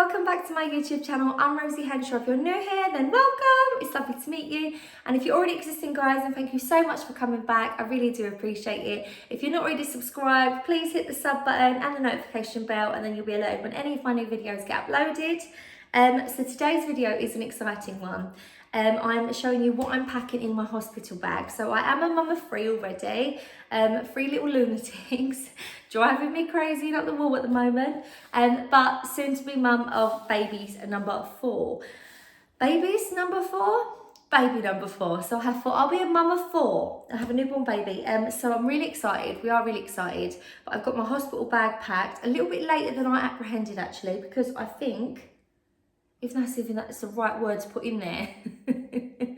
welcome back to my YouTube channel. I'm Rosie Henshaw. If you're new here, then welcome. It's lovely to meet you. And if you're already existing, guys, then thank you so much for coming back. I really do appreciate it. If you're not already subscribed, please hit the sub button and the notification bell, and then you'll be alerted when any of my new videos get uploaded. So today's video is an exciting one. I'm showing you what I'm packing in my hospital bag. So I am a mum of three already, three little lunatics, driving me crazy up the wall at the moment, but soon to be mum of babies number four. Babies number four? Baby number four. So I have four. I'll be a mum of four. I have a newborn baby. So I'm really excited. We are really excited. But I've got my hospital bag packed a little bit later than I apprehended, actually, because I think, if that's the right word to put in there.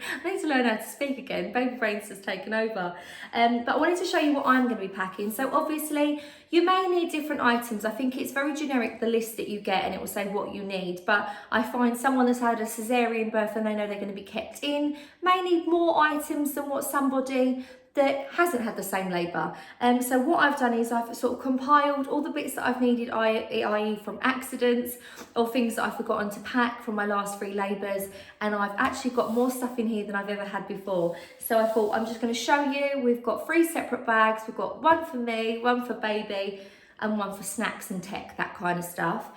I need to learn how to speak again. Baby brain's just taken over. But I wanted to show you what I'm going to be packing. So obviously, you may need different items. I think it's very generic, the list that you get, and it will say what you need. But I find someone that's had a cesarean birth and they know they're going to be kept in may need more items than what somebody that hasn't had the same labour. So what I've done is I've sort of compiled all the bits that I've needed, i.e. from accidents or things that I've forgotten to pack from my last 3 labours, and I've actually got more stuff in here than I've ever had before. So I thought I'm just going to show you. We've got 3 separate bags. We've got one for me, one for baby, and one for snacks and tech, that kind of stuff,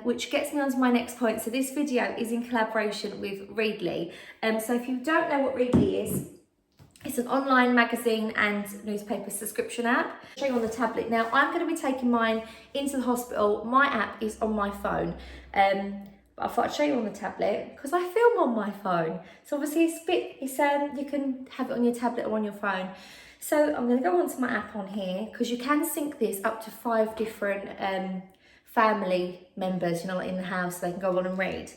which gets me on to my next point. So this video is in collaboration with Ridley. So if you don't know what Ridley is, it's an online magazine and newspaper subscription app. I'll show you on the tablet. Now, I'm going to be taking mine into the hospital. My app is on my phone. But I thought I'd show you on the tablet because I film on my phone. So obviously you can have it on your tablet or on your phone. So I'm going to go onto my app on here because you can sync this up to 5 different family members, in the house, so they can go on and read.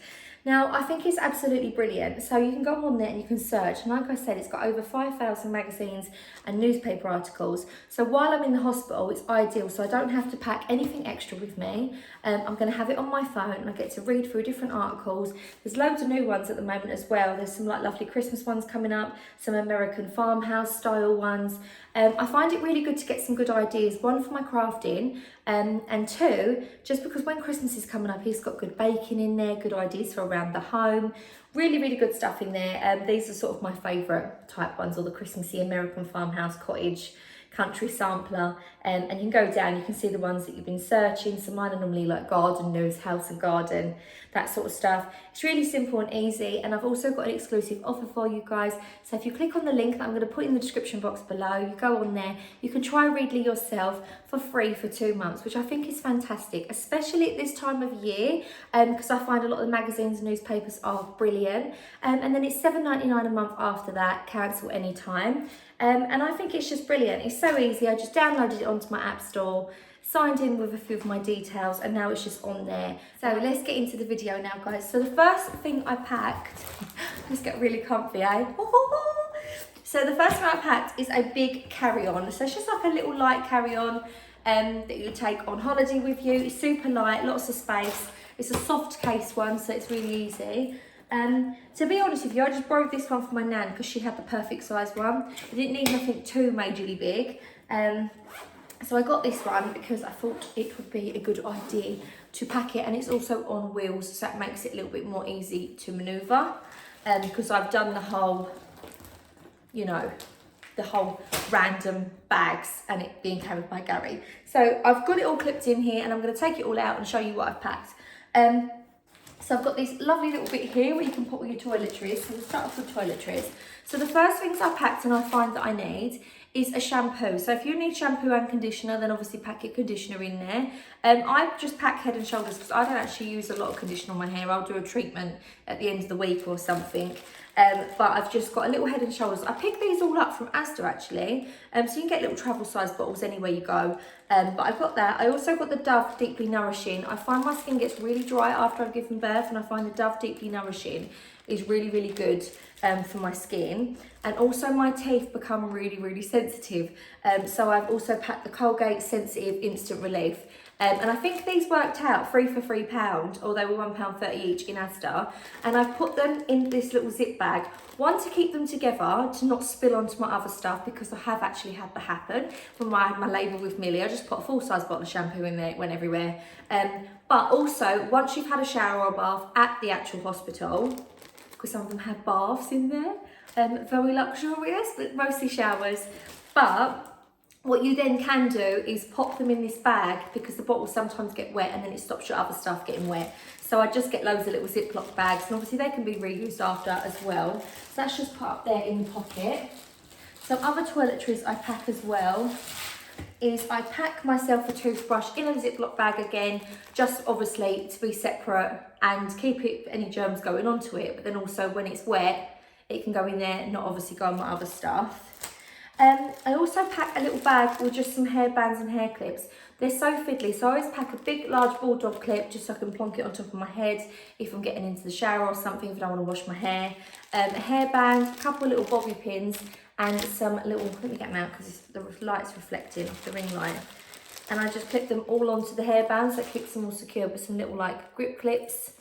Now, I think it's absolutely brilliant. So you can go on there and you can search. And like I said, it's got over 5,000 magazines and newspaper articles. So while I'm in the hospital, it's ideal. So I don't have to pack anything extra with me. I'm going to have it on my phone and I get to read through different articles. There's loads of new ones at the moment as well. There's some lovely Christmas ones coming up, some American farmhouse style ones. I find it really good to get some good ideas. 1, for my crafting, and 2, just because when Christmas is coming up, he's got good baking in there, good ideas for around the home. Really, really good stuff in there. These are sort of my favourite type ones, or the Christmassy American farmhouse, cottage, country sampler, and you can go down, you can see the ones that you've been searching. So mine are normally like garden news, house and garden, that sort of stuff. It's really simple and easy, and I've also got an exclusive offer for you guys. So if you click on the link that I'm going to put in the description box below, you go on there, you can try Ridley yourself for free for 2 months, which I think is fantastic, especially at this time of year, because I find a lot of the magazines and newspapers are brilliant. And then it's $7.99 a month after that, cancel anytime. And I think it's just brilliant. It's so easy. I just downloaded it onto my app store, signed in with a few of my details, and now it's just on there. So let's get into the video now, guys. So the first thing I packed, let's get really comfy, eh? So the first thing I packed is a big carry-on. So it's just like a little light carry-on that you take on holiday with you. It's super light, lots of space. It's a soft case one, so it's really easy. To be honest with you, I just borrowed this one from my nan because she had the perfect size one. I didn't need nothing too majorly big. So I got this one because I thought it would be a good idea to pack it, and it's also on wheels, so that makes it a little bit more easy to manoeuvre, because I've done the whole, the whole random bags and it being carried by Gary. So I've got it all clipped in here, and I'm going to take it all out and show you what I've packed. So I've got this lovely little bit here where you can put all your toiletries. So we'll start off with toiletries. So the first things I packed and I find that I need is a shampoo. So if you need shampoo and conditioner, then obviously pack your conditioner in there. I just pack Head and Shoulders because I don't actually use a lot of conditioner on my hair. I'll do a treatment at the end of the week or something. But I've just got a little Head and Shoulders. I picked these all up from Asda actually. So you can get little travel size bottles anywhere you go. But I've got that. I also got the Dove Deeply Nourishing. I find my skin gets really dry after I've given birth, and I find the Dove Deeply Nourishing is really, really good for my skin. And also my teeth become really, really sensitive. So I've also packed the Colgate Sensitive Instant Relief. And I think these worked out 3 for £3, or they were £1.30 each in Asda. And I've put them in this little zip bag. One, to keep them together, to not spill onto my other stuff, because I have actually had that happen when I had my labour with Millie. I just put a full-size bottle of shampoo in there, it went everywhere. But also, once you've had a shower or a bath at the actual hospital, because some of them had baths in there, very luxurious, but mostly showers. But what you then can do is pop them in this bag, because the bottles sometimes get wet and then it stops your other stuff getting wet. So I just get loads of little Ziploc bags, and obviously they can be reused after as well. So that's just put up there in the pocket. Some other toiletries I pack as well is I pack myself a toothbrush in a Ziploc bag again, just obviously to be separate and keep any germs going onto it, but then also when it's wet, it can go in there, not obviously go on my other stuff. I also pack a little bag with just some hairbands and hair clips. They're so fiddly, so I always pack a big large bulldog clip just so I can plonk it on top of my head if I'm getting into the shower or something, if I don't want to wash my hair. A hairband, a couple of little bobby pins, and some little, let me get them out because the light's reflecting off the ring light. And I just clip them all onto the hairbands, so it keeps them all secure, with some little like grip clips.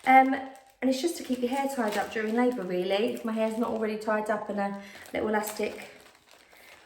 And it's just to keep your hair tied up during labour really, if my hair's not already tied up, and a little elastic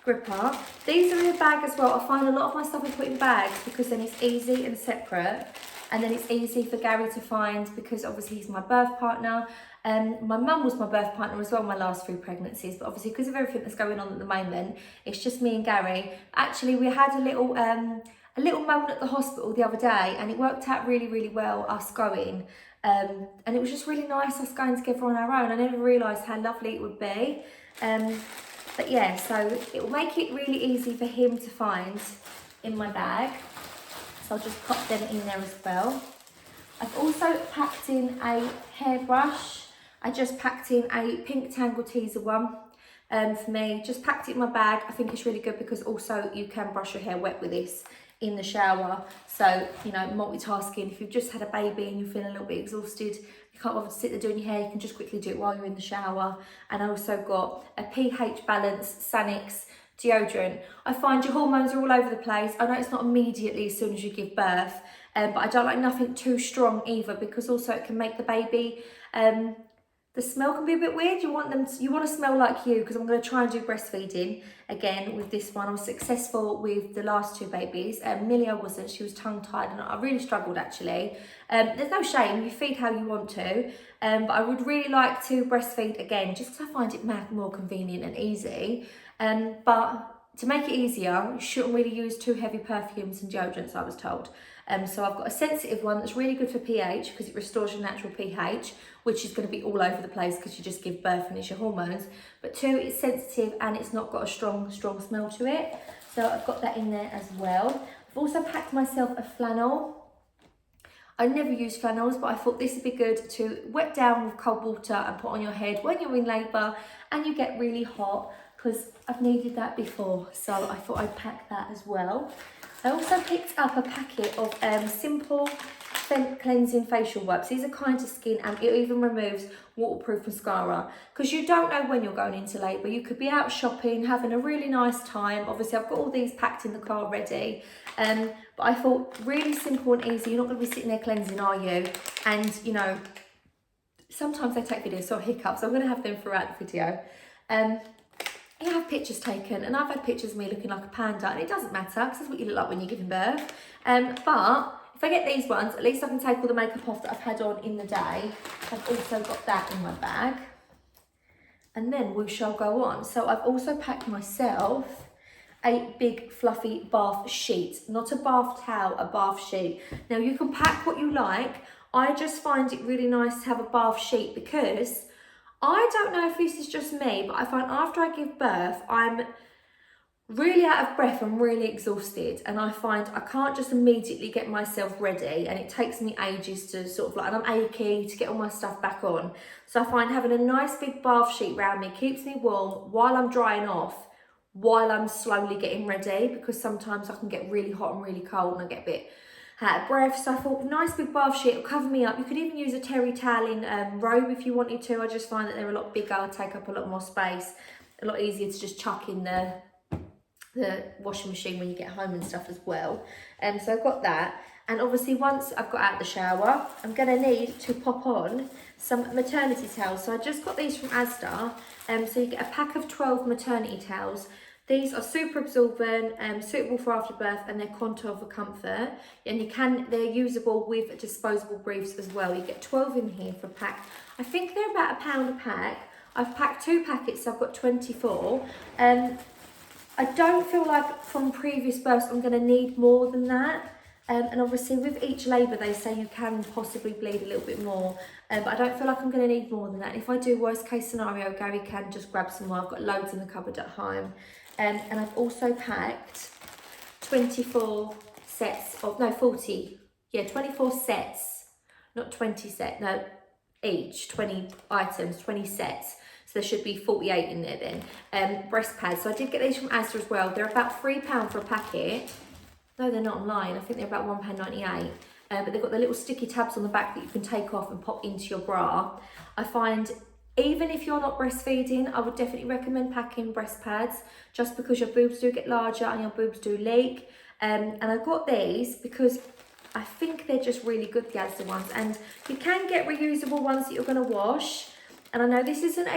gripper. These are in a bag as well. I find a lot of my stuff I put in bags because then it's easy and separate, and then it's easy for Gary to find because obviously he's my birth partner. My mum was my birth partner as well my last 3 pregnancies, but obviously because of everything that's going on at the moment, it's just me and Gary. Actually, we had a little moment at the hospital the other day, and it worked out really, really well, us going. And it was just really nice us going together on our own. I never realised how lovely it would be. But yeah, so it will make it really easy for him to find in my bag. So I'll just pop them in there as well. I've also packed in a hairbrush. I just packed in a pink Tangle Teaser one for me. Just packed it in my bag. I think it's really good because also you can brush your hair wet with this in the shower. So, you know, multitasking. If you've just had a baby and you're feeling a little bit exhausted, you can't bother to sit there doing your hair, you can just quickly do it while you're in the shower. And I also got a pH Balance Sanix deodorant. I find your hormones are all over the place. I know it's not immediately as soon as you give birth, but I don't like nothing too strong either, because also it can make the baby, the smell can be a bit weird. You want to smell like you, because I'm going to try and do breastfeeding again with this one. I was successful with the last 2 babies. Millie I wasn't, she was tongue-tied and I really struggled actually. There's no shame, you feed how you want to, but I would really like to breastfeed again just because I find it more convenient and easy. But to make it easier, you shouldn't really use too heavy perfumes and deodorants, I was told. So I've got a sensitive one that's really good for pH because it restores your natural pH, which is going to be all over the place because you just give birth and it's your hormones. But 2, it's sensitive and it's not got a strong smell to it. So I've got that in there as well. I've also packed myself a flannel. I never use flannels, but I thought this would be good to wet down with cold water and put on your head when you're in labour and you get really hot, because I've needed that before. So I thought I'd pack that as well. I also picked up a packet of simple cleansing facial wipes. These are kind to skin, and it even removes waterproof mascara, because you don't know when you're going into labour. You could be out shopping, having a really nice time. Obviously I've got all these packed in the car ready, but I thought really simple and easy. You're not going to be sitting there cleansing, are you? And you know, sometimes they take videos, so hiccups, so I'm going to have them throughout the video. You have pictures taken, and I've had pictures of me looking like a panda, and it doesn't matter because that's what you look like when you're giving birth. But if I get these ones, at least I can take all the makeup off that I've had on in the day. I've also got that in my bag, and then we shall go on. So I've also packed myself a big fluffy bath sheet, not a bath towel, a bath sheet. Now you can pack what you like. I just find it really nice to have a bath sheet because I don't know if this is just me, but I find after I give birth, I'm really out of breath and really exhausted, and I find I can't just immediately get myself ready, and it takes me ages to sort of like, and I'm achy to get all my stuff back on. So I find having a nice big bath sheet around me keeps me warm while I'm drying off, while I'm slowly getting ready, because sometimes I can get really hot and really cold and I get a bit out of breath. So I thought, nice big bath sheet will cover me up. You could even use a terry toweling robe if you wanted to. I just find that they're a lot bigger, take up a lot more space, a lot easier to just chuck in the the washing machine when you get home and stuff as well. So I've got that. And obviously once I've got out the shower, I'm gonna need to pop on some maternity towels. So I just got these from Asda. So you get a pack of 12 maternity towels. These are super absorbent, suitable for after birth, and they're contour for comfort. And they're usable with disposable briefs as well. You get 12 in here for a pack. I think they're about £1 a pack. I've packed 2 packets, so I've got 24. I don't feel like from previous births I'm going to need more than that. And obviously with each labour they say you can possibly bleed a little bit more. But I don't feel like I'm going to need more than that. If I do worst case scenario, Gary can just grab some more. I've got loads in the cupboard at home. And I've also packed 24 sets of, no 40, yeah 24 sets, not 20 sets, no each, 20 items, 20 sets. So there should be 48 in there then. Breast pads. So I did get these from Asda as well. They're about £3 for a packet. No, they're not online. I think they're about £1.98. But they've got the little sticky tabs on the back that you can take off and pop into your bra. I find even if you're not breastfeeding, I would definitely recommend packing breast pads just because your boobs do get larger and your boobs do leak. And I got these because I think they're just really good, the Asda ones. And you can get reusable ones that you're going to wash. And I know this isn't,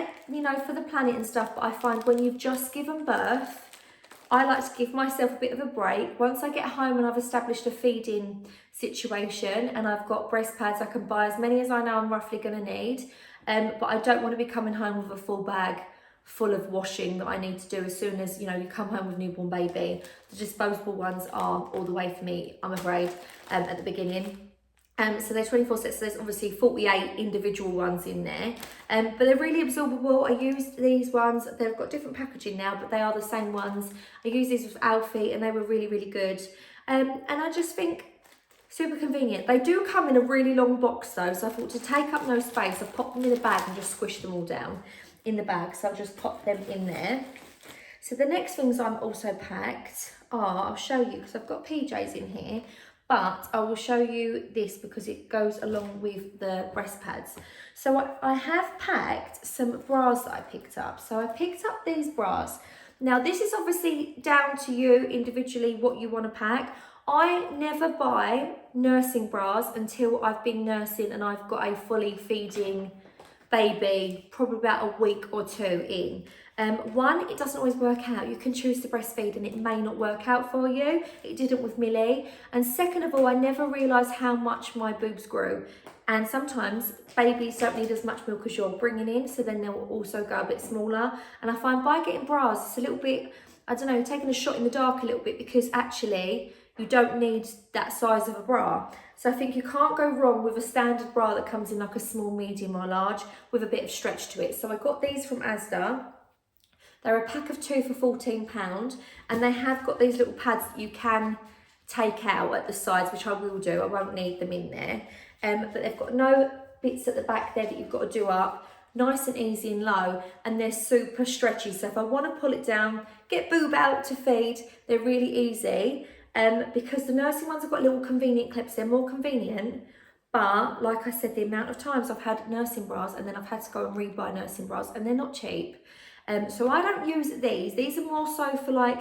for the planet and stuff, but I find when you've just given birth, I like to give myself a bit of a break. Once I get home and I've established a feeding situation and I've got breast pads, I can buy as many as I know I'm roughly going to need. But I don't want to be coming home with a full bag full of washing that I need to do as soon as, you come home with a newborn baby. The disposable ones are all the way for me, I'm afraid, at the beginning. So there's 24 sets, so there's obviously 48 individual ones in there. But they're really absorbable. I used these ones, they've got different packaging now, but they are the same ones. I used these with Alfie and they were really, really good. And I just think super convenient. They do come in a really long box though, so I thought to take up no space, I've popped them in a bag and just squish them all down in the bag. So I'll just pop them in there. So the next things I'm also packed are, I'll show you because I've got PJs in here. But I will show you this because it goes along with the breast pads. So I have packed some bras that I picked up. So I picked up these bras. Now this is obviously down to you individually what you want to pack. I never buy nursing bras until I've been nursing and I've got a fully feeding baby, probably about a week or 2 in. One, it doesn't always work out. You can choose to breastfeed and it may not work out for you. It didn't with Millie. And second of all, I never realised how much my boobs grew. And sometimes babies don't need as much milk as you're bringing in, so then they'll also go a bit smaller. And I find by getting bras, it's a little bit, I don't know, taking a shot in the dark a little bit because actually you don't need that size of a bra. So I think you can't go wrong with a standard bra that comes in like a small, medium or large with a bit of stretch to it. So I got these from Asda. They're a pack of 2 for £14 and they have got these little pads that you can take out at the sides, which I will do. I won't need them in there. But they've got no bits at the back there that you've got to do up. Nice and easy and low, and they're super stretchy. So if I want to pull it down, get boob out to feed, they're really easy. Because the nursing ones have got little convenient clips, they're more convenient. But like I said, the amount of times I've had nursing bras and then I've had to go and rebuy nursing bras and they're not cheap. So I don't use these. These are more so for like,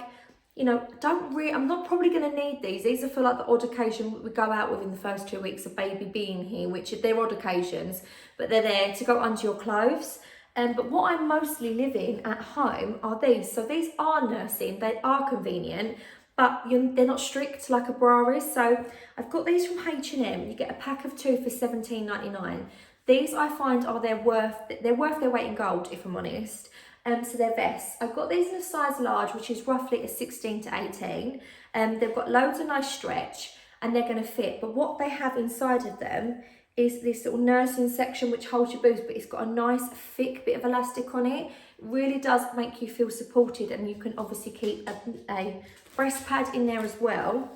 I'm not probably going to need these. These are for like the odd occasion we go out with in the first 2 weeks of baby being here, which they're odd occasions, but they're there to go under your clothes. But what I'm mostly living at home are these. So these are nursing, they are convenient, but they're not strict like a bra is. So I've got these from H&M. You get a pack of 2 for £17.99. These I find are worth their weight in gold, if I'm honest. So they're vests. I've got these in a size large, which is roughly a 16 to 18. They've got loads of nice stretch and they're going to fit. But what they have inside of them is this little nursing section which holds your boobs, but it's got a nice thick bit of elastic on it. It really does make you feel supported, and you can obviously keep a breast pad in there as well.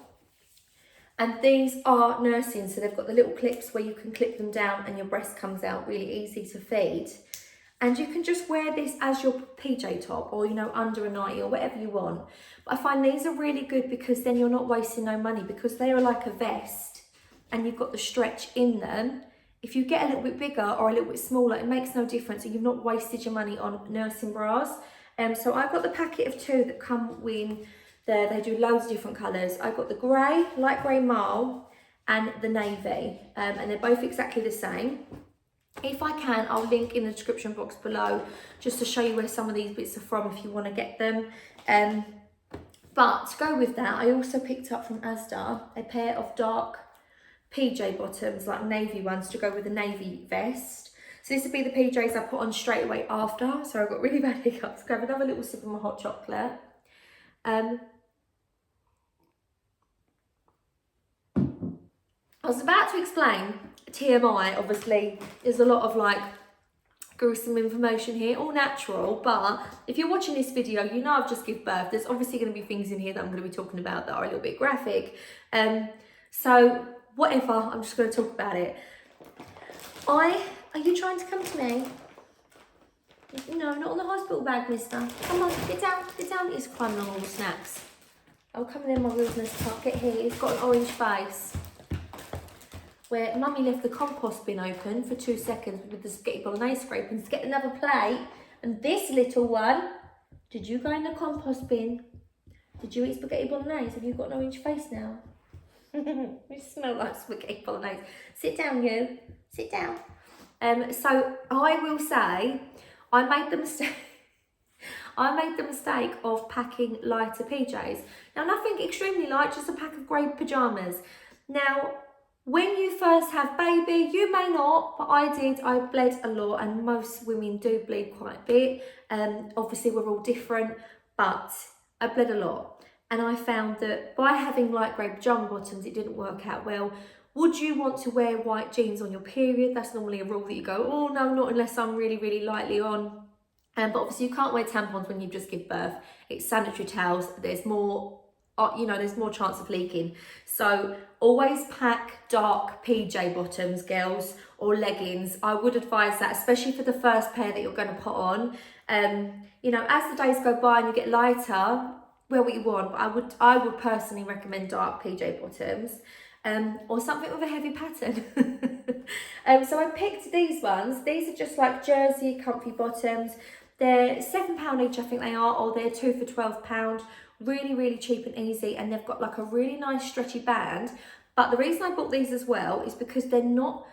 And these are nursing, so they've got the little clips where you can clip them down and your breast comes out, really easy to feed. And you can just wear this as your PJ top or, under a nightie or whatever you want. But I find these are really good because then you're not wasting no money, because they are like a vest and you've got the stretch in them. If you get a little bit bigger or a little bit smaller, it makes no difference. You've not wasted your money on nursing bras. So I've got the packet of 2 that come with there. They do loads of different colours. I got the grey, light grey marl, and the navy, and they're both exactly the same. If I can, I'll link in the description box below just to show you where some of these bits are from if you want to get them. But to go with that, I also picked up from Asda a pair of dark PJ bottoms, like navy ones, to go with the navy vest. So this would be the PJs I put on straight away after. So I've got really bad hiccups. Go have another little sip of my hot chocolate. I was about to explain TMI. Obviously, there's a lot of like gruesome information here, all natural, but if you're watching this video, you know I've just given birth. There's obviously going to be things in here that I'm going to be talking about that are a little bit graphic. So whatever, I'm just going to talk about it. Are you trying to come to me? No, not on the hospital bag, mister. Come on, get down. He's climbing on all the snacks. Oh, come in, my wilderness top. Get here. He's got an orange face. Where mummy left the compost bin open for 2 seconds with the spaghetti bolognese scrapings to get another plate. And this little one, did you go in the compost bin? Did you eat spaghetti bolognese? Have you got an orange face now? You smell like spaghetti bolognese. Sit down, you. Sit down. So I will say, I made the mistake of packing lighter PJs. Now, nothing extremely light, just a pack of grey pyjamas. Now, when you first have baby, you may not, but I did. I bled a lot, and most women do bleed quite a bit. Obviously, we're all different, but I bled a lot. And I found that by having light grey pyjama bottoms, it didn't work out well. Would you want to wear white jeans on your period? That's normally a rule that you go, oh no, not unless I'm really, really lightly on. But obviously you can't wear tampons when you just give birth. It's sanitary towels. There's more, there's more chance of leaking. So always pack dark PJ bottoms, girls, or leggings. I would advise that, especially for the first pair that you're going to put on. As the days go by and you get lighter, wear what you want. But I would personally recommend dark PJ bottoms. Or something with a heavy pattern. So I picked these ones. These are just like jersey comfy bottoms. They're £7 each, I think they are, or they're 2 for £12. Really, really cheap and easy, and they've got like a really nice stretchy band. But the reason I bought these as well is because they're not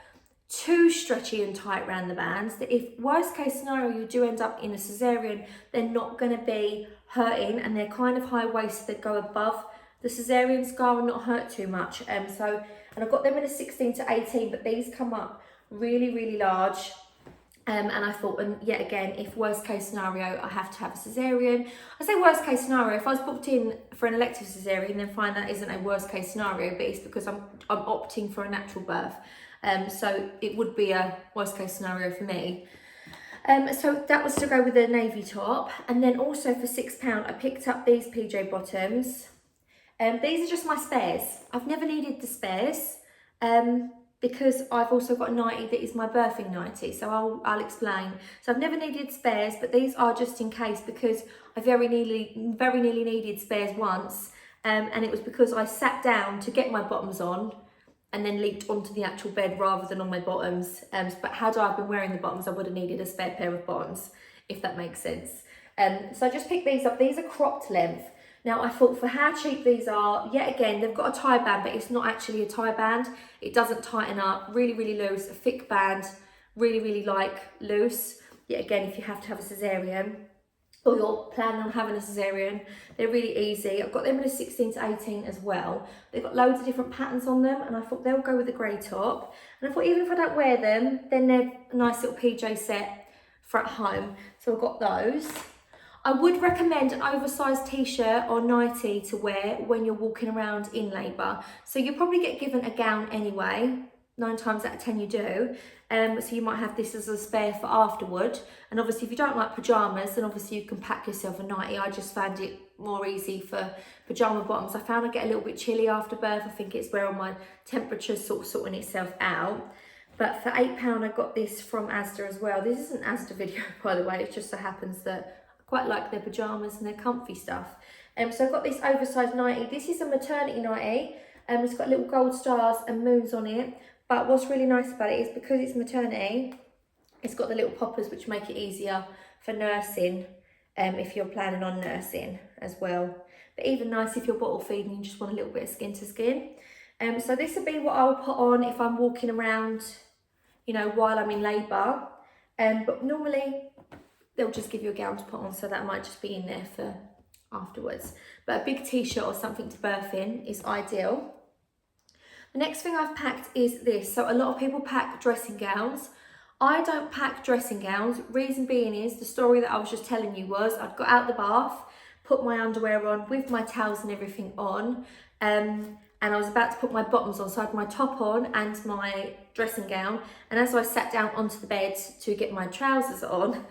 too stretchy and tight around the bands, that if worst case scenario you do end up in a cesarean, they're not going to be hurting, and they're kind of high waisted that go above the cesarean scar and not hurt too much. And I've got them in a 16 to 18, but these come up really, really large. And I thought, and yet again, if worst case scenario, I have to have a cesarean. I say worst case scenario, if I was booked in for an elective cesarean, then fine, that isn't a worst case scenario, but it's because I'm opting for a natural birth. So it would be a worst case scenario for me. So that was to go with the navy top. And then also for £6, I picked up these PJ bottoms. These are just my spares. I've never needed the spares because I've also got a nightie that is my birthing nightie, so I'll explain. So I've never needed spares, but these are just in case, because I very nearly needed spares once, and it was because I sat down to get my bottoms on and then leaped onto the actual bed rather than on my bottoms. But had I been wearing the bottoms, I would have needed a spare pair of bottoms, if that makes sense. So I just picked these up. These are cropped length. Now, I thought for how cheap these are, yet again, they've got a tie band, but it's not actually a tie band. It doesn't tighten up, really, really loose, a thick band, really, really loose. Yet again, if you have to have a cesarean, or you're planning on having a cesarean, they're really easy. I've got them in a 16 to 18 as well. They've got loads of different patterns on them, and I thought they'll go with the grey top. And I thought even if I don't wear them, then they're a nice little PJ set for at home. So I've got those. I would recommend an oversized t-shirt or nightie to wear when you're walking around in labour. So you'll probably get given a gown anyway, 9 times out of 10 you do. So you might have this as a spare for afterward. And obviously if you don't like pyjamas, then obviously you can pack yourself a nightie. I just found it more easy for pyjama bottoms. I found I get a little bit chilly after birth. I think it's where all my temperature's sort of sorting itself out. But for £8 I got this from Asda as well. This isn't an Asda video, by the way. It just so happens that quite like their pyjamas and their comfy stuff. So I've got this oversized nightie. This is a maternity nightie. It's got little gold stars and moons on it. But what's really nice about it is because it's maternity, it's got the little poppers which make it easier for nursing. if you're planning on nursing as well. But even nice if you're bottle feeding and you just want a little bit of skin to skin. So this would be what I'll put on if I'm walking around, you know, while I'm in labour. But normally they'll just give you a gown to put on, so that might just be in there for afterwards. But a big t-shirt or something to birth in is ideal. The next thing I've packed is this. So a lot of people pack dressing gowns. I don't pack dressing gowns. Reason being is, the story that I was just telling you was, I'd got out the bath, put my underwear on with my towels and everything on, and I was about to put my bottoms on. So I had my top on and my dressing gown, and as I sat down onto the bed to get my trousers on,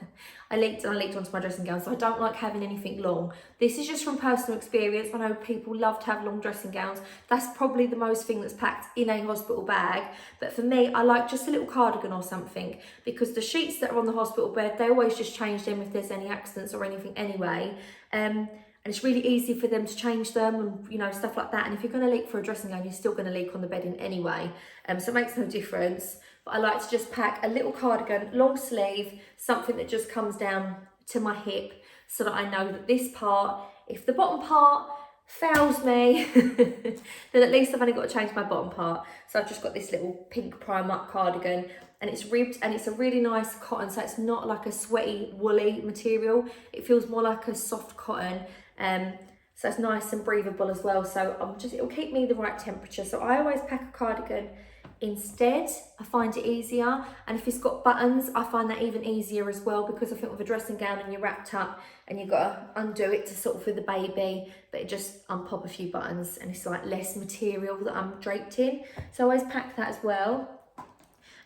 I leaked onto my dressing gown. So I don't like having anything long. This is just from personal experience. I know people love to have long dressing gowns. That's probably the most thing that's packed in a hospital bag. But for me, I like just a little cardigan or something, because the sheets that are on the hospital bed, they always just change them if there's any accidents or anything anyway. And it's really easy for them to change them and, you know, stuff like that. And if you're going to leak for a dressing gown, you're still going to leak on the bedding anyway. So it makes no difference. But I like to just pack a little cardigan, long sleeve, something that just comes down to my hip, so that I know that this part, if the bottom part fails me, then at least I've only got to change my bottom part. So I've just got this little pink Primark cardigan, and it's ribbed, and it's a really nice cotton, so it's not like a sweaty, woolly material. It feels more like a soft cotton. So it's nice and breathable as well. So it'll keep me the right temperature. So I always pack a cardigan instead. I find it easier, and if it's got buttons, I find that even easier as well, because I think with a dressing gown and you're wrapped up and you've got to undo it to sort of with the baby, but it just unpop a few buttons and it's like less material that I'm draped in. So I always pack that as well.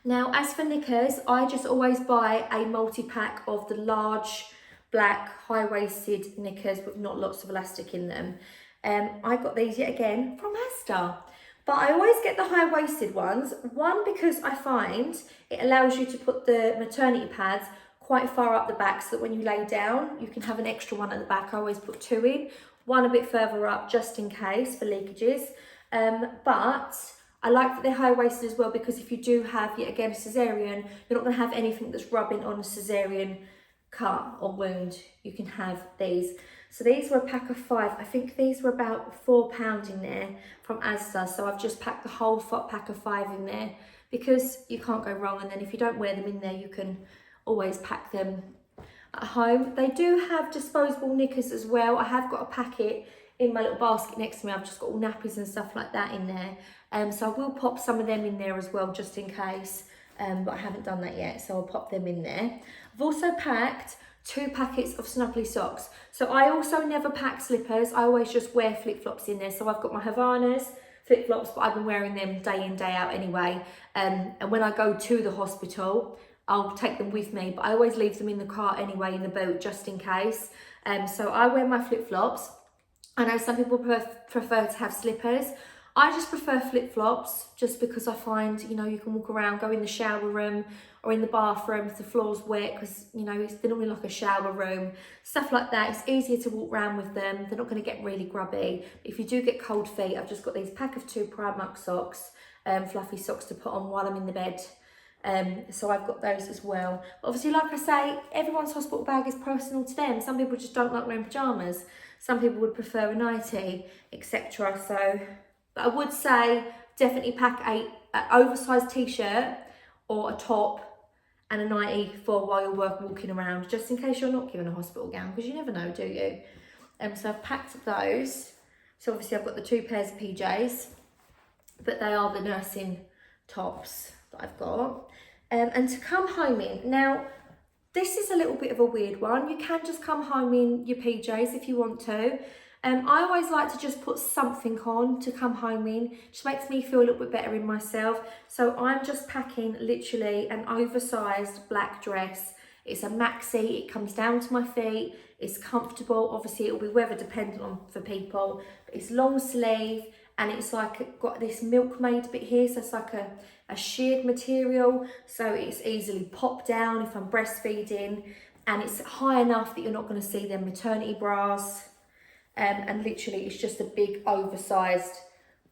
Now, as for knickers, I just always buy a multi-pack of the large black high-waisted knickers with not lots of elastic in them. I got these yet again from Asda, but I always get the high-waisted ones. One, because I find it allows you to put the maternity pads quite far up the back, so that when you lay down, you can have an extra one at the back. I always put two in, one a bit further up just in case for leakages. But I like that they're high-waisted as well, because if you do have, yet again, a cesarean, you're not going to have anything that's rubbing on a cesarean cut or wound. You can have these. So these were a pack of 5. I think these were about £4 in there from Asda. So I've just packed the whole pack of 5 in there, because you can't go wrong. And then if you don't wear them in there, you can always pack them at home. They do have disposable knickers as well. I have got a packet in my little basket next to me. I've just got all nappies and stuff like that in there. So I will pop some of them in there as well, just in case. But I haven't done that yet, so I'll pop them in there. I've also packed 2 packets of snuggly socks. So I also never pack slippers. I always just wear flip-flops in there. So I've got my Havanas, flip-flops, but I've been wearing them day in, day out anyway. And when I go to the hospital, I'll take them with me, but I always leave them in the car anyway, in the boot, just in case. So I wear my flip-flops. I know some people prefer to have slippers. I just prefer flip-flops, just because I find, you know, you can walk around, go in the shower room or in the bathroom if the floor's wet, because, you know, they're normally like a shower room, stuff like that. It's easier to walk around with them. They're not going to get really grubby. If you do get cold feet, I've just got these pack of 2 Primark socks, fluffy socks to put on while I'm in the bed. So I've got those as well. But obviously, like I say, everyone's hospital bag is personal to them. Some people just don't like wearing pyjamas. Some people would prefer a nightie, etc. So, but I would say definitely pack an oversized t-shirt or a top and a nightie for while you're walking around, just in case you're not given a hospital gown, because you never know, do you? So I've packed those. So obviously I've got the 2 pairs of PJs, but they are the nursing tops that I've got. And to come home in. Now, this is a little bit of a weird one. You can just come home in your PJs if you want to. I always like to just put something on to come home in. Just makes me feel a little bit better in myself. So I'm just packing literally an oversized black dress. It's a maxi, it comes down to my feet, it's comfortable. Obviously it'll be weather dependent on for people, but it's long sleeve, and it's like got this milkmaid bit here, so it's like a sheared material, so it's easily popped down if I'm breastfeeding, and it's high enough that you're not going to see them maternity bras. And literally it's just a big oversized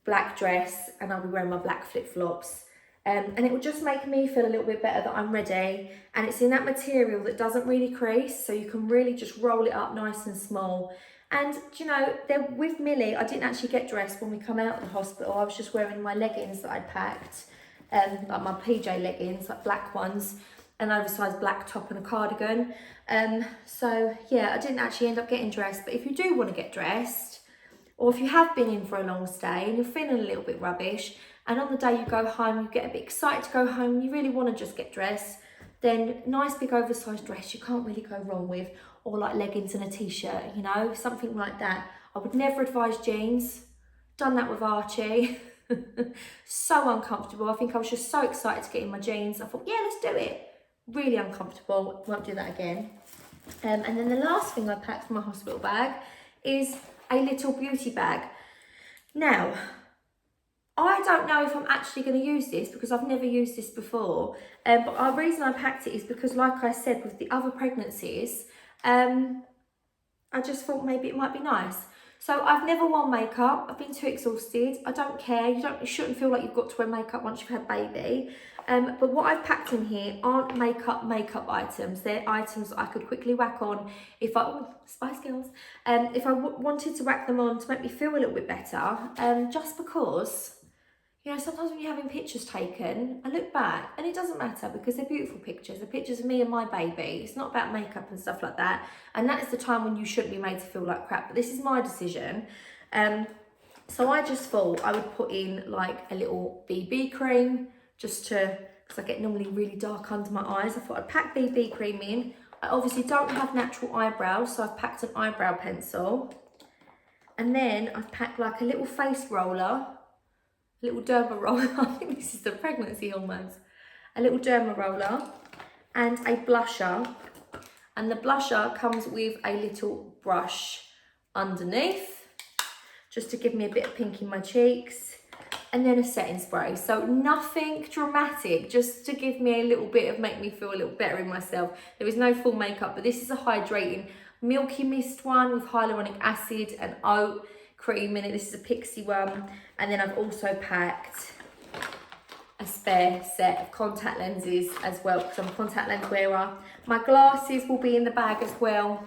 black dress, and I'll be wearing my black flip-flops. and it will just make me feel a little bit better that I'm ready. And it's in that material that doesn't really crease, so you can really just roll it up nice and small. And you know, with Millie, I didn't actually get dressed when we come out of the hospital. I was just wearing my leggings that I'd packed, like my PJ leggings, like black ones, an oversized black top and a cardigan. So yeah, I didn't actually end up getting dressed. But if you do want to get dressed, or if you have been in for a long stay and you're feeling a little bit rubbish, and on the day you go home, you get a bit excited to go home, you really want to just get dressed, then nice big oversized dress you can't really go wrong with, or like leggings and a t-shirt, you know, something like that. I would never advise jeans. Done that with Archie. So uncomfortable. I think I was just so excited to get in my jeans. I thought, yeah, let's do it. Really uncomfortable. Won't do that again. And then the last thing I packed from my hospital bag is a little beauty bag. Now, I don't know if I'm actually going to use this because I've never used this before. But the reason I packed it is because, like I said, with the other pregnancies, I just thought maybe it might be nice. So I've never worn makeup. I've been too exhausted. I don't care. You shouldn't feel like you've got to wear makeup once you've had baby. But what I've packed in here aren't makeup items. They're items that I could quickly whack on if Spice Girls. If I wanted to whack them on to make me feel a little bit better. Just because, you know, sometimes when you're having pictures taken, I look back and it doesn't matter because they're beautiful pictures. They're pictures of me and my baby. It's not about makeup and stuff like that. And that is the time when you shouldn't be made to feel like crap. But this is my decision. So I just thought I would put in like a little BB cream just to, because I get normally really dark under my eyes. I thought I'd pack BB cream in. I obviously don't have natural eyebrows, so I've packed an eyebrow pencil. And then I've packed like a little face roller. Little derma roller. I think this is the pregnancy hormones. A little derma roller and a blusher. And the blusher comes with a little brush underneath, just to give me a bit of pink in my cheeks. And then a setting spray. So nothing dramatic, just to give me a little bit of, make me feel a little better in myself. There is no full makeup, but this is a hydrating milky mist one with hyaluronic acid and oat cream in it. This is a Pixie one. And then I've also packed a spare set of contact lenses as well, because I'm a contact lens wearer. My glasses will be in the bag as well.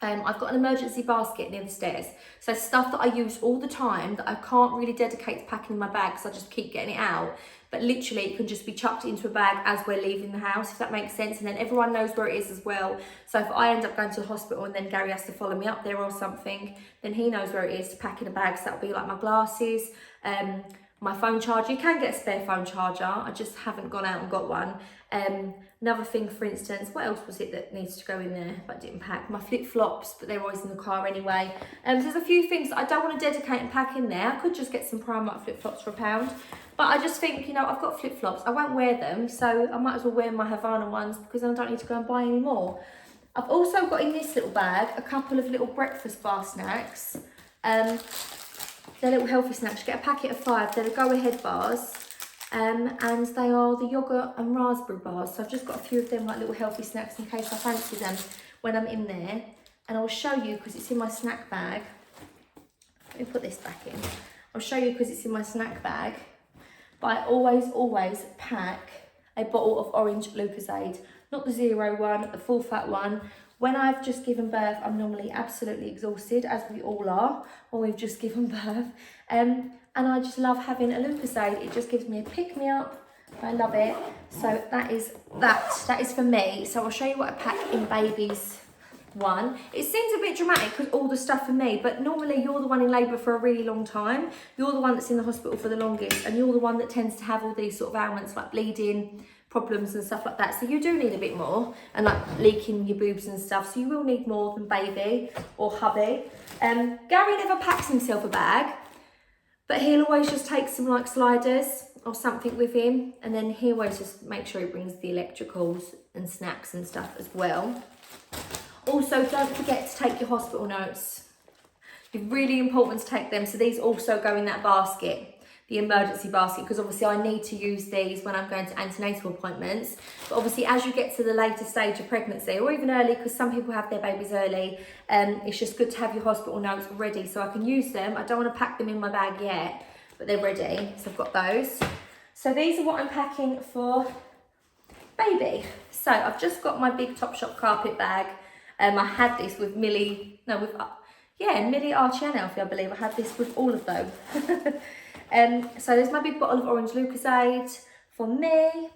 I've got an emergency basket near the stairs. So stuff that I use all the time that I can't really dedicate to packing in my bag because I just keep getting it out. But literally it can just be chucked into a bag as we're leaving the house, if that makes sense. And then everyone knows where it is as well. So if I end up going to the hospital and then Gary has to follow me up there or something, then he knows where it is to pack in a bag. So that'll be like my glasses, my phone charger. You can get a spare phone charger. I just haven't gone out and got one. Another thing, for instance, what else was it that needs to go in there but I didn't pack? My flip-flops, but they're always in the car anyway. So there's a few things that I don't want to dedicate and pack in there. I could just get some Primark flip-flops for £1. But I just think, you know, I've got flip-flops. I won't wear them, so I might as well wear my Havana ones because then I don't need to go and buy any more. I've also got in this little bag a couple of little breakfast bar snacks. They're little healthy snacks. You get a packet of 5. They're the go-ahead bars. And they are the yogurt and raspberry bars. So I've just got a few of them like little healthy snacks in case I fancy them when I'm in there. And I'll show you because it's in my snack bag. Let me put this back in. I'll show you because it's in my snack bag. But I always pack a bottle of orange Lucozade. Not the 0 one, the full fat one. When I've just given birth, I'm normally absolutely exhausted, as we all are when we've just given birth. And I just love having a Lucozade. It just gives me a pick-me-up. I love it. So that is for me. So I'll show you what I pack in baby's one. It seems a bit dramatic because all the stuff for me, but normally you're the one in labour for a really long time. You're the one that's in the hospital for the longest, and you're the one that tends to have all these sort of ailments like bleeding problems and stuff like that. So you do need a bit more, and like leaking your boobs and stuff. So you will need more than baby or hubby. Gary never packs himself a bag, but he'll always just take some like sliders or something with him, and then he always just make sure he brings the electricals and snacks and stuff as well. Also, don't forget to take your hospital notes. It's really important to take them. So these also go in that basket, the emergency basket, because obviously I need to use these when I'm going to antenatal appointments. But obviously as you get to the later stage of pregnancy, or even early, because some people have their babies early, it's just good to have your hospital notes ready so I can use them. I don't want to pack them in my bag yet, but they're ready. So I've got those. So these are what I'm packing for baby. So I've just got my big Topshop carpet bag. I had this with Millie Archie and Alfie, I believe. I had this with all of them. So there's my big bottle of orange Lucozade for me.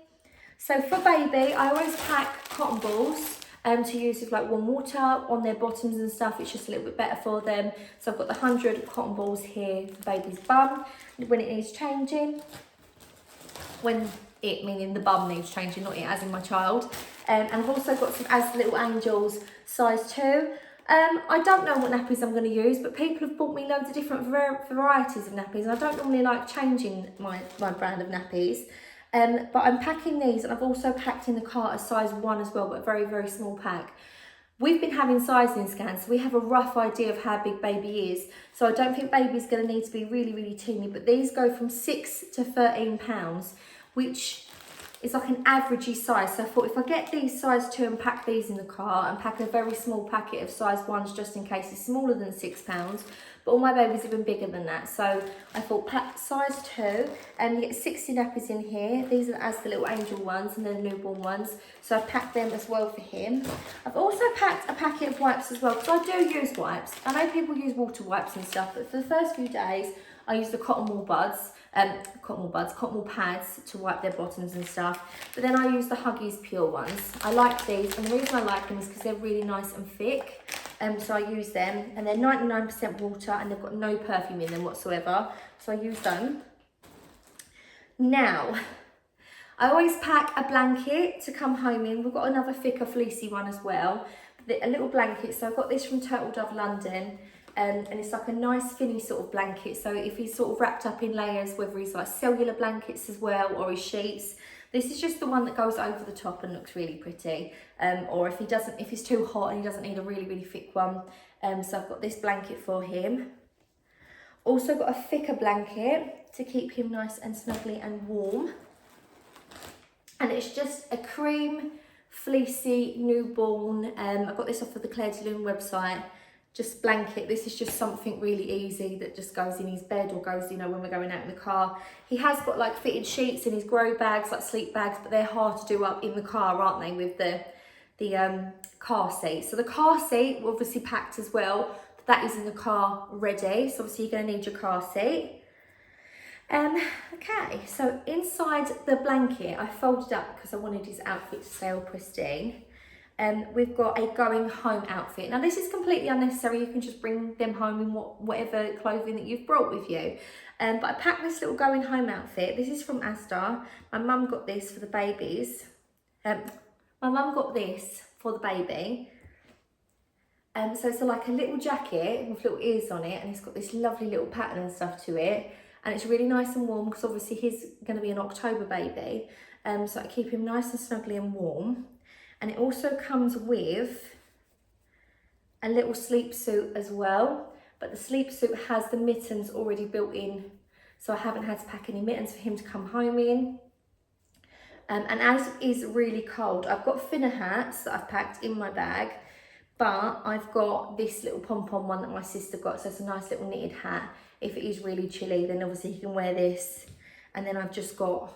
So for baby, I always pack cotton balls to use with like warm water on their bottoms and stuff. It's just a little bit better for them. So I've got the 100 cotton balls here for baby's bum when it needs changing. When it, meaning the bum needs changing, not it as in my child. And I've also got some As Little Angels size 2. I don't know what nappies I'm going to use, but people have bought me loads of different varieties of nappies, and I don't normally like changing my brand of nappies. But I'm packing these, and I've also packed in the car a size 1 as well, but a very, very small pack. We've been having sizing scans, so we have a rough idea of how big baby is. So I don't think baby's going to need to be really, really teeny, but these go from 6 to 13 pounds, which is like an averagey size. So I thought if I get these size 2 and pack these in the car and pack a very small packet of size 1s just in case it's smaller than 6 pounds, but all my babies have been bigger than that. So I thought pack size 2, and you get 60 nappies in here. These are As the Little Angel ones and then the newborn ones. So I've packed them as well for him. I've also packed a packet of wipes as well, because I do use wipes. I know people use water wipes and stuff, but for the first few days, I use the cotton wool pads to wipe their bottoms and stuff. But then I use the Huggies Pure ones. I like these, and the reason I like them is because they're really nice and thick. So I use them, and they're 99% water, and they've got no perfume in them whatsoever. So I use them. Now, I always pack a blanket to come home in. We've got another thicker fleecy one as well. A little blanket. So I've got this from Turtle Dove London. And it's like a nice thinny sort of blanket, so if he's sort of wrapped up in layers, whether he's like cellular blankets as well or his sheets, this is just the one that goes over the top and looks really pretty. Or if he's too hot and he doesn't need a really, really thick one. So I've got this blanket for him. Also got a thicker blanket to keep him nice and snuggly and warm. And it's just a cream, fleecy, newborn. I got this off of the Claire de Lune website. Just blanket. This is just something really easy that just goes in his bed or goes, you know, when we're going out in the car. He has got like fitted sheets in his grow bags, like sleep bags, but they're hard to do up in the car, aren't they, with the car seat. So the car seat, obviously packed as well, but that is in the car ready. So obviously you're going to need your car seat. Okay, so inside the blanket, I folded up because I wanted his outfit to stay all pristine. We've got a going home outfit. Now this is completely unnecessary. You can just bring them home in whatever clothing that you've brought with you. But I packed this little going home outfit. This is from Asda. My mum got this for the babies. So it's like a little jacket with little ears on it, and it's got this lovely little pattern and stuff to it. And it's really nice and warm because obviously he's going to be an October baby. So I keep him nice and snuggly and warm. And it also comes with a little sleep suit as well, but the sleep suit has the mittens already built in, so I haven't had to pack any mittens for him to come home in. And as it is really cold, I've got thinner hats that I've packed in my bag, but I've got this little pom-pom one that my sister got, so it's a nice little knitted hat. If it is really chilly, then obviously you can wear this. And then I've just got,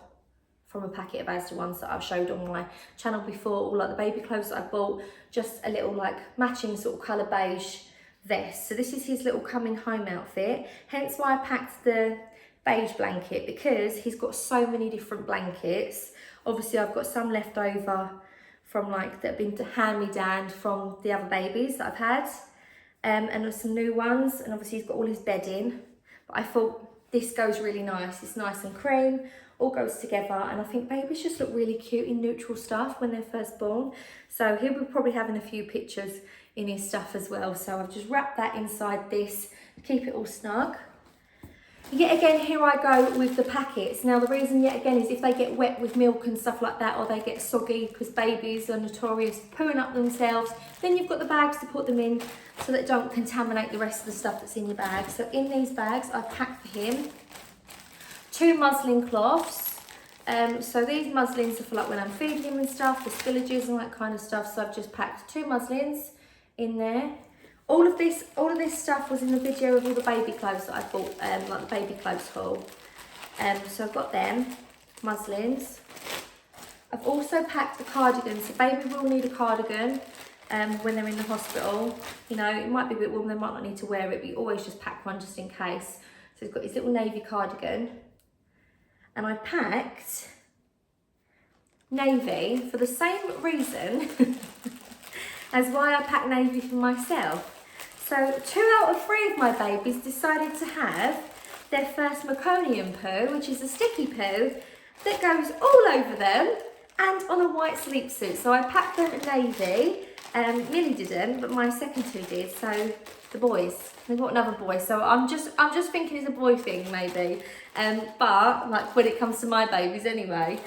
from a packet of Asda ones that I've showed on my channel before, all like the baby clothes that I bought, just a little like matching sort of colour beige vest. So this is his little coming home outfit, hence why I packed the beige blanket, because he's got so many different blankets. Obviously I've got some left over from like that have been hand-me-down from the other babies that I've had, and there's some new ones, and obviously he's got all his bedding, but I thought this goes really nice. It's nice and cream, all goes together, and I think babies just look really cute in neutral stuff when they're first born. So he'll be probably having a few pictures in his stuff as well. So I've just wrapped that inside this to keep it all snug. Yet again, here I go with the packets. Now the reason yet again is if they get wet with milk and stuff like that, or they get soggy, because babies are notorious for pooing up themselves, then you've got the bags to put them in so that don't contaminate the rest of the stuff that's in your bag. So in these bags I've packed for him 2 muslin cloths. So these muslins are for like when I'm feeding him and stuff, for spillages and that kind of stuff. So I've just packed 2 muslins in there. All of this stuff was in the video of all the baby clothes that I bought, like the baby clothes haul. So I've got them. muslins. I've also packed the cardigans. So baby will need a cardigan when they're in the hospital. You know, it might be a bit warm, they might not need to wear it, but you always just pack one just in case. So he's got his little navy cardigan. And I packed navy for the same reason as why I packed navy for myself. So 2 out of 3 of my babies decided to have their first meconium poo, which is a sticky poo that goes all over them and on a white sleep suit. So I packed them in navy. Millie didn't, but my second 2 did. So the boys, they've got another boy. So I'm just thinking it's a boy thing maybe. But like when it comes to my babies anyway.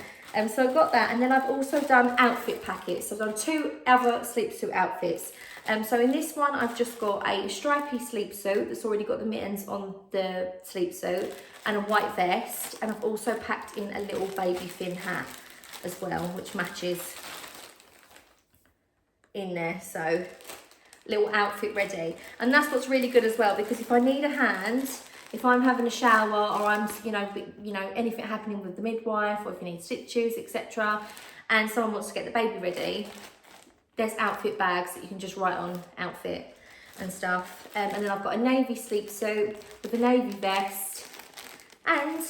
So I've got that, and then I've also done outfit packets. So I've done 2 other sleep suit outfits. So in this one, I've just got a stripy sleep suit that's already got the mittens on the sleep suit and a white vest. And I've also packed in a little baby fin hat as well, which matches in there. So little outfit ready. And that's what's really good as well, because if I need a hand, if I'm having a shower or I'm, you know, anything happening with the midwife, or if you need stitches, etc., and someone wants to get the baby ready, there's outfit bags that you can just write on outfit and stuff. And then I've got a navy sleep suit with a navy vest and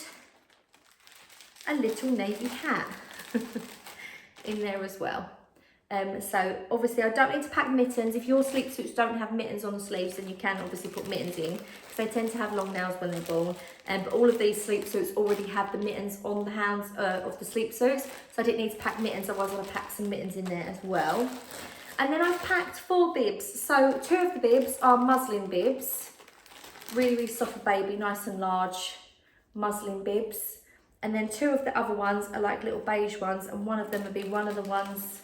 a little navy hat in there as well. So obviously I don't need to pack mittens. If your sleep suits don't have mittens on the sleeves, then you can obviously put mittens in, because they tend to have long nails when they're born. But all of these sleep suits already have the mittens on the hands of the sleep suits, so I didn't need to pack mittens, otherwise I'd have packed some mittens in there as well. And then I've packed 4 bibs. So 2 of the bibs are muslin bibs, really, really soft for baby, nice and large muslin bibs. And then 2 of the other ones are like little beige ones, and one of them would be one of the ones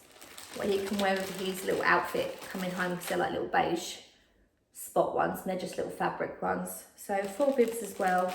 what he can wear with his little outfit coming home, because they're like little beige spot ones, and they're just little fabric ones. So 4 bibs as well.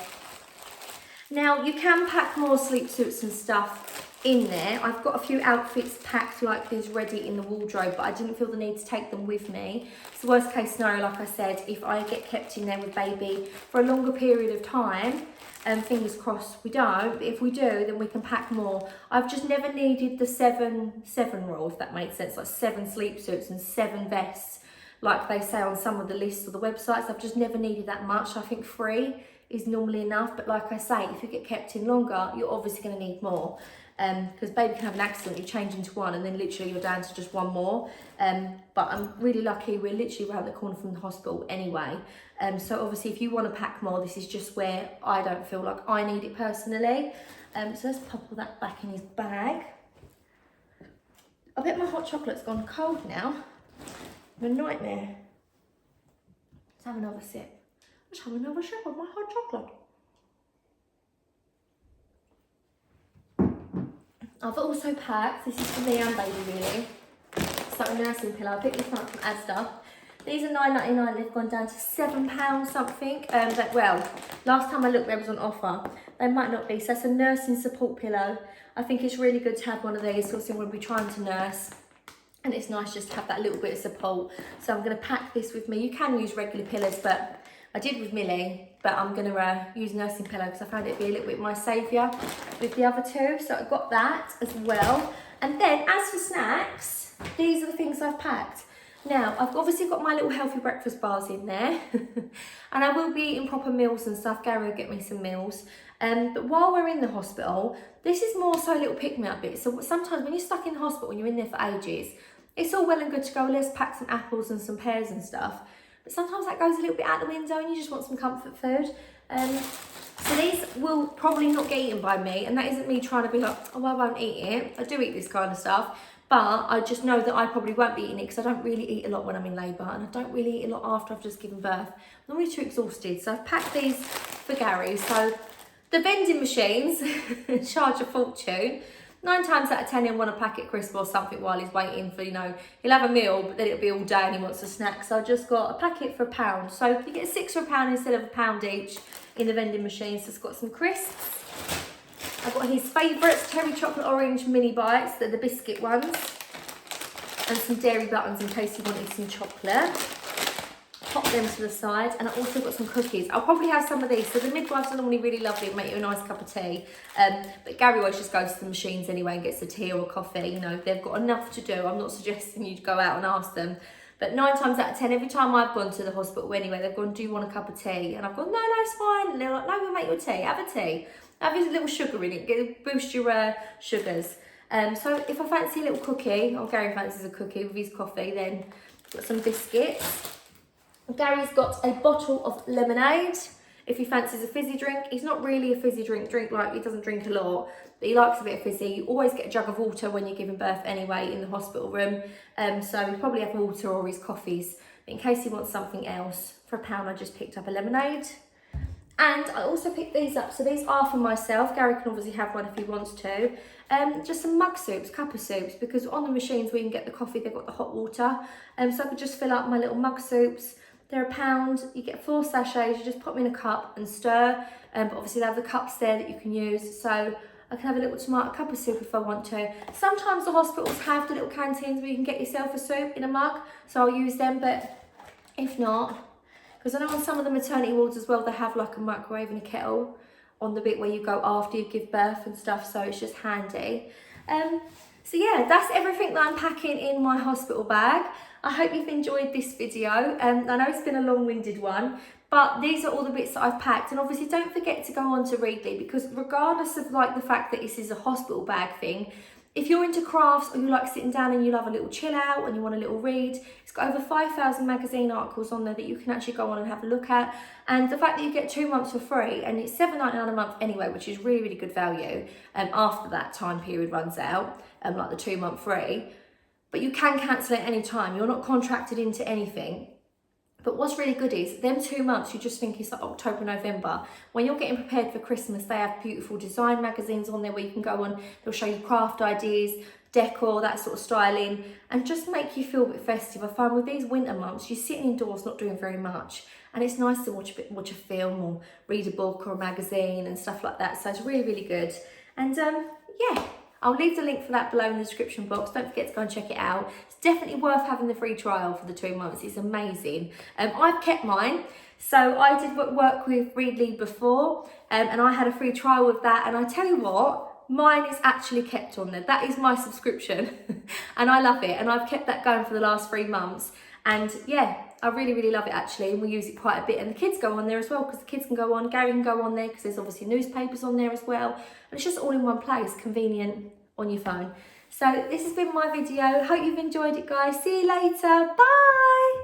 Now you can pack more sleep suits and stuff in there. I've got a few outfits packed like this ready in the wardrobe, but I didn't feel the need to take them with me. It's the worst case scenario, like I said, if I get kept in there with baby for a longer period of time, and fingers crossed we don't, but if we do, then we can pack more. I've just never needed the 7-7 rule, if that makes sense, like 7 sleep suits and 7 vests, like they say on some of the lists or the websites. I've just never needed that much. I think 3 is normally enough, but like I say, if you get kept in longer, you're obviously going to need more, because baby can have an accident, you change into one, and then literally you're down to just 1 more. But I'm really lucky, we're literally around the corner from the hospital anyway. So obviously if you want to pack more, this is just where I don't feel like I need it personally. So let's pop all that back in his bag. I bet my hot chocolate's gone cold now. I'm a nightmare. Let's have another sip. Let's have another sip of my hot chocolate. I've also packed, this is for me and baby really, so a nursing pillow. I picked this up from Asda. These are £9.99, they've gone down to £7 something. Well, last time I looked there was on offer. They might not be, so it's a nursing support pillow. I think it's really good to have one of these, so when we're trying to nurse, and it's nice just to have that little bit of support. So I'm going to pack this with me. You can use regular pillows, but I did with Millie, but I'm going to use a nursing pillow because I found it to be a little bit my saviour with the other 2. So I got that as well. And then as for snacks, these are the things I've packed. Now, I've obviously got my little healthy breakfast bars in there, and I will be eating proper meals and stuff. Gary will get me some meals. But while we're in the hospital, this is more so a little pick-me-up bit. So sometimes when you're stuck in the hospital and you're in there for ages, it's all well and good to go, let's pack some apples and some pears and stuff. But sometimes that goes a little bit out the window and you just want some comfort food. So these will probably not get eaten by me, and that isn't me trying to be like, oh, I won't eat it. I do eat this kind of stuff, but I just know that I probably won't be eating it because I don't really eat a lot when I'm in labour, and I don't really eat a lot after I've just given birth. I'm normally too exhausted, so I've packed these for Gary. So the vending machines charge a fortune. 9 times out of 10 he'll want a packet crisp or something while he's waiting for, he'll have a meal, but then it'll be all day and he wants a snack. So I just got a packet for £1. So you get 6 for £1 instead of £1 each in the vending machine. So it's got some crisps. I've got his favourites, cherry chocolate orange mini bites, they're the biscuit ones. And some dairy buttons in case he wanted some chocolate. pop them to the side, and I also got some cookies. I'll probably have some of these. So the midwives are normally really lovely and make you a nice cup of tea. But Gary always just goes to the machines anyway and gets a tea or a coffee. You know, they've got enough to do. I'm not suggesting you go out and ask them. But 9 times out of 10, every time I've gone to the hospital anyway, they've gone, do you want a cup of tea? And I've gone, no, it's fine. And they're like, no, we'll make you a tea. Have a tea. Have a little sugar in it. Boost your sugars. So if I fancy a little cookie, or Gary fancies a cookie with his coffee, then I've got some biscuits. Gary's got a bottle of lemonade. If he fancies a fizzy drink, he's not really a fizzy drink, like he doesn't drink a lot, but he likes a bit of fizzy. You always get a jug of water when you're giving birth anyway in the hospital room. So he probably have water or his coffees. But in case he wants something else, for £1 I just picked up a lemonade. And I also picked these up. So these are for myself. Gary can obviously have one if he wants to. Just some mug soups, cup of soups, because on the machines we can get the coffee, they've got the hot water. So I could just fill up my little mug soups. They're £1. You get 4 sachets. You just pop them in a cup and stir. But obviously they have the cups there that you can use. So I can have a little tomato cup of soup if I want to. Sometimes the hospitals have the little canteens where you can get yourself a soup in a mug. So I'll use them, but if not, because I know on some of the maternity wards as well, they have like a microwave and a kettle on the bit where you go after you give birth and stuff, so it's just handy. So yeah, that's everything that I'm packing in my hospital bag. I hope you've enjoyed this video. I know it's been a long-winded one, but these are all the bits that I've packed. And obviously don't forget to go on to Ridley, because regardless of like the fact that this is a hospital bag thing, if you're into crafts or you like sitting down and you love a little chill out and you want a little read, it's got over 5,000 magazine articles on there that you can actually go on and have a look at. And the fact that you get 2 months for free, and it's £7.99 a month anyway, which is really, really good value after that time period runs out, like the 2 month free. But you can cancel at any time. You're not contracted into anything. But what's really good is them 2 months, you just think it's like October, November. When you're getting prepared for Christmas, they have beautiful design magazines on there where you can go on. They'll show you craft ideas, decor, that sort of styling, and just make you feel a bit festive. I find with these winter months, you're sitting indoors not doing very much. And it's nice to watch a film or read a book or a magazine and stuff like that. So it's really, really good. And yeah. I'll leave the link for that below in the description box. Don't forget to go and check it out. It's definitely worth having the free trial for the 2 months. It's amazing. I've kept mine. So I did work with Ridley before, and I had a free trial with that. And I tell you what, mine is actually kept on there. That is my subscription and I love it. And I've kept that going for the last 3 months. And yeah, I really, really love it actually. And we use it quite a bit. And the kids go on there as well, because the kids can go on. Gary can go on there because there's obviously newspapers on there as well. And it's just all in one place, convenient on your phone. So this has been my video. Hope you've enjoyed it, guys. See you later. Bye.